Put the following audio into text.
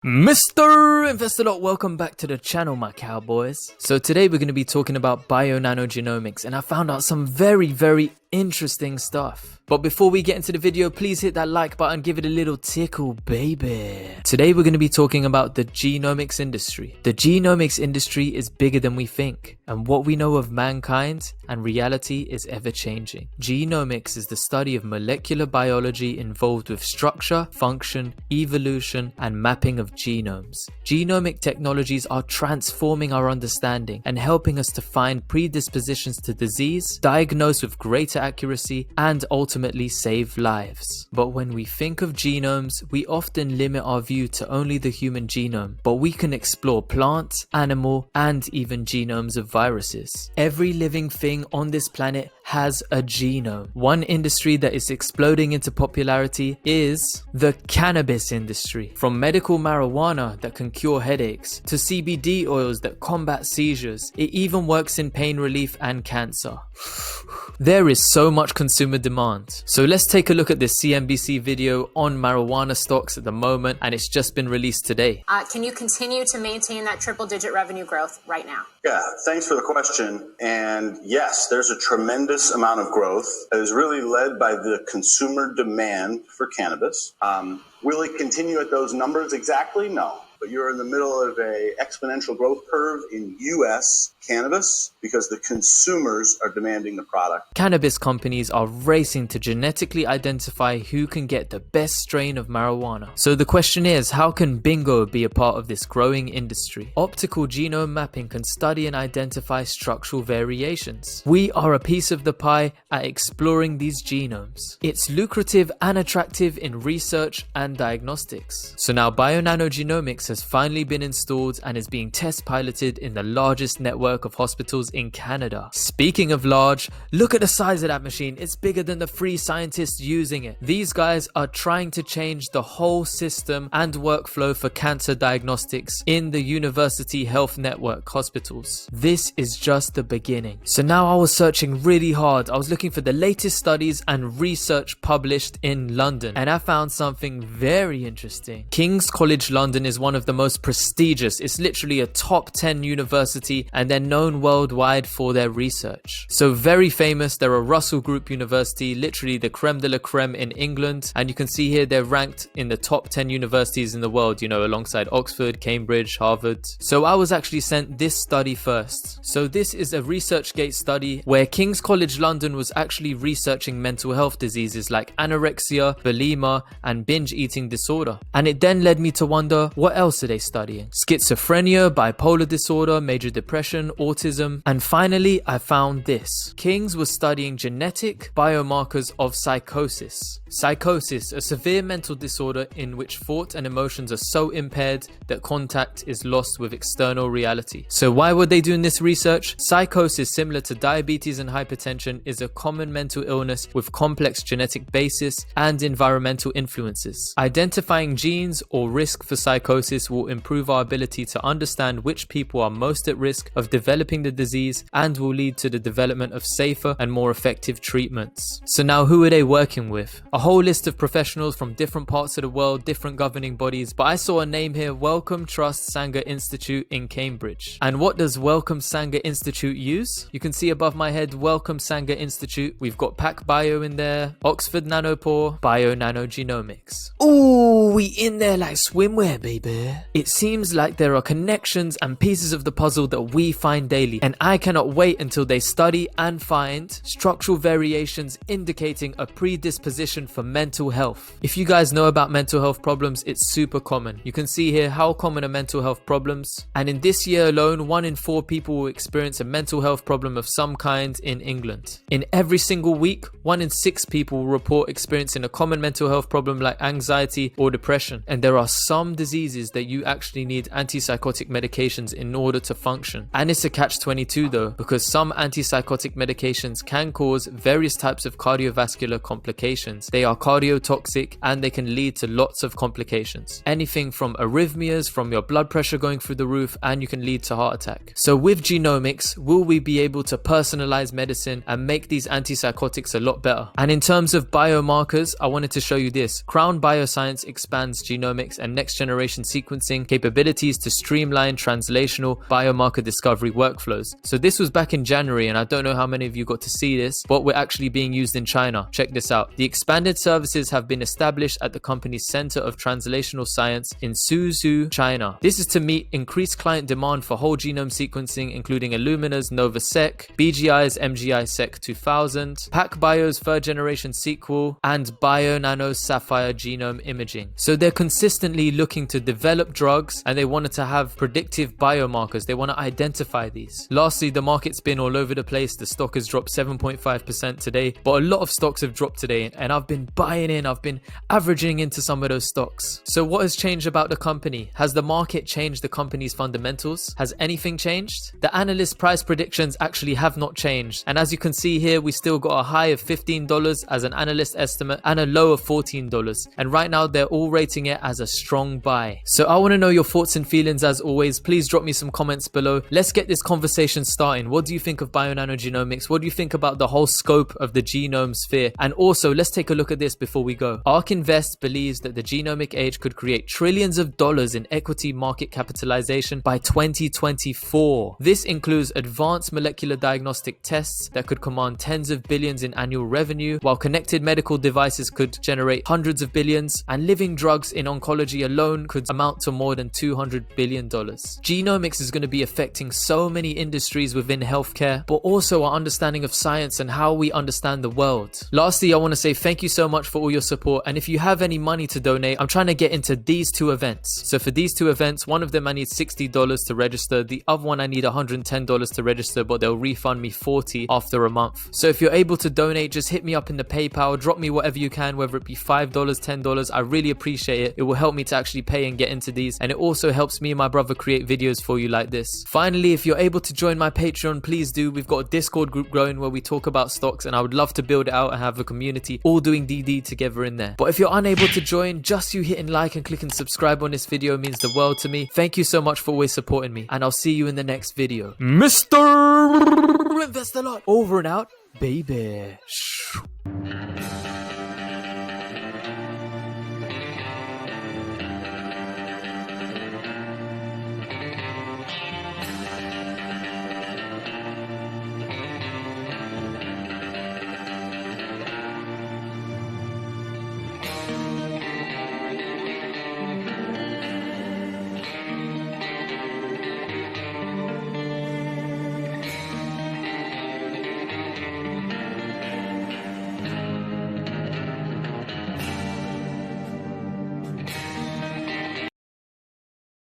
Mr. Investor, welcome back to the channel, my cowboys. So today we're going to be talking about Bionano genomics, and I found out some very interesting stuff. But before we get into the video, please hit that like button, give it a little tickle, baby. Today we're going to be talking about the genomics industry. The genomics industry is bigger than we think, and what we know of mankind and reality is ever changing. Genomics is the study of molecular biology involved with structure, function, evolution, and mapping of genomes. Genomic technologies are transforming our understanding and helping us to find predispositions to disease, diagnose with greater accuracy, and ultimately save lives. But when we think of genomes, we often limit our view to only the human genome, but we can explore plant, animal, and even genomes of viruses. Every living thing on this planet has a genome. One industry that is exploding into popularity is the cannabis industry. From medical marijuana that can cure headaches to CBD oils that combat seizures, it even works in pain relief and cancer. There is so much consumer demand. So let's take a look at this CNBC video on marijuana stocks at the moment, and it's just been released today. Can you continue to maintain that triple-digit revenue growth right now? Yeah, thanks for the question. And yes, there's a tremendous amount of growth that is really led by the consumer demand for cannabis. Will it continue at those numbers exactly? No. But you're in the middle of an exponential growth curve in U.S. cannabis because the consumers are demanding the product. Cannabis companies are racing to genetically identify who can get the best strain of marijuana. So the question is, how can BNGO be a part of this growing industry? Optical genome mapping can study and identify structural variations. We are a piece of the pie at exploring these genomes. It's lucrative and attractive in research and diagnostics. So now Bionano genomics has finally been installed and is being test piloted in the largest network of hospitals in Canada. Speaking of large, look at the size of that machine. It's bigger than the 3 scientists using it. These guys are trying to change the whole system and workflow for cancer diagnostics in the University Health Network hospitals. This is just the beginning. So now I was searching really hard. I was looking for the latest studies and research published in London, and I found something very interesting. King's College London is one of the most prestigious. It's literally a top 10 university, and they're known worldwide for their research. So very famous. They're a Russell Group university, literally the creme de la creme in England, and you can see here they're ranked in the top 10 universities in the world, you know, alongside Oxford, Cambridge, Harvard. So I was actually sent this study first. So this is a ResearchGate study where King's College London was actually researching mental health diseases like anorexia, bulimia, and binge eating disorder. And it then led me to wonder, what else are they studying? Schizophrenia, bipolar disorder, major depression, autism, and finally I found this. King's was studying genetic biomarkers of psychosis. Psychosis, a severe mental disorder in which thought and emotions are so impaired that contact is lost with external reality. So why were they doing this research? Psychosis, similar to diabetes and hypertension, is a common mental illness with complex genetic basis and environmental influences. Identifying genes or risk for psychosis will improve our ability to understand which people are most at risk of developing the disease and will lead to the development of safer and more effective treatments. So now who are they working with? A whole list of professionals from different parts of the world, different governing bodies, but I saw a name here, Wellcome Trust Sanger Institute in Cambridge. And what does Wellcome Sanger Institute use? You can see above my head, Wellcome Sanger Institute. We've got PacBio in there, Oxford Nanopore, Bionano Genomics. Ooh, we in there like swimwear, baby. It seems like there are connections and pieces of the puzzle that we find daily, and I cannot wait until they study and find structural variations indicating a predisposition for mental health. If you guys know about mental health problems, it's super common. You can see here how common are mental health problems, and in this year alone, 1 in 4 people will experience a mental health problem of some kind in England. In every single week, 1 in 6 people will report experiencing a common mental health problem like anxiety or depression, and there are some diseases that you actually need antipsychotic medications in order to function. And it's a catch-22 though, because some antipsychotic medications can cause various types of cardiovascular complications. They are cardiotoxic and they can lead to lots of complications. Anything from arrhythmias, from your blood pressure going through the roof, and you can lead to heart attack. So with genomics, will we be able to personalize medicine and make these antipsychotics a lot better? And in terms of biomarkers, I wanted to show you this. Crown Bioscience expands genomics and next generation sequencing sequencing capabilities to streamline translational biomarker discovery workflows. So this was back in January, and I don't know how many of you got to see this, but we're actually being used in China. Check this out. The expanded services have been established at the company's Center of Translational Science in Suzhou, China. This is to meet increased client demand for whole genome sequencing, including Illumina's NovaSeq, BGI's MGI-Sec 2000, PacBio's third generation sequel, and Bionano's Sapphire genome imaging. So they're consistently looking to develop drugs, and they wanted to have predictive biomarkers. They want to identify these. Lastly, the market's been all over the place. The stock has dropped 7.5% today, but a lot of stocks have dropped today, and I've been buying in. I've been averaging into some of those stocks. So what has changed about the company? Has the market changed the company's fundamentals? Has anything changed? The analyst price predictions actually have not changed. And as you can see here, we still got a high of $15 as an analyst estimate and a low of $14. And right now they're all rating it as a strong buy. So I want to know your thoughts and feelings as always. Please drop me some comments below. Let's get this conversation starting. What do you think of Bionano Genomics? What do you think about the whole scope of the genome sphere? And also, let's take a look at this before we go. ARK Invest believes that the genomic age could create trillions of dollars in equity market capitalization by 2024. This includes advanced molecular diagnostic tests that could command tens of billions in annual revenue, while connected medical devices could generate hundreds of billions, and living drugs in oncology alone could amount to more than $200 billion. Genomics is going to be affecting so many industries within healthcare, but also our understanding of science and how we understand the world. Lastly, I want to say thank you so much for all your support, and if you have any money to donate, I'm trying to get into these two events. So for these two events, one of them I need $60 to register, the other one I need $110 to register, but they'll refund me $40 after a month. So if you're able to donate, just hit me up in the PayPal, drop me whatever you can, whether it be $5, $10, I really appreciate it. It will help me to actually pay and get into these, and it also helps me and my brother create videos for you like this. Finally, if you're able to join my Patreon, please do. We've got a Discord group growing where we talk about stocks, and I would love to build it out and have a community all doing DD together in there. But if you're unable to join, just you hitting like and clicking subscribe on this video means the world to me. Thank you so much for always supporting me, and I'll see you in the next video. Mr. Invest a Lot, over and out, baby.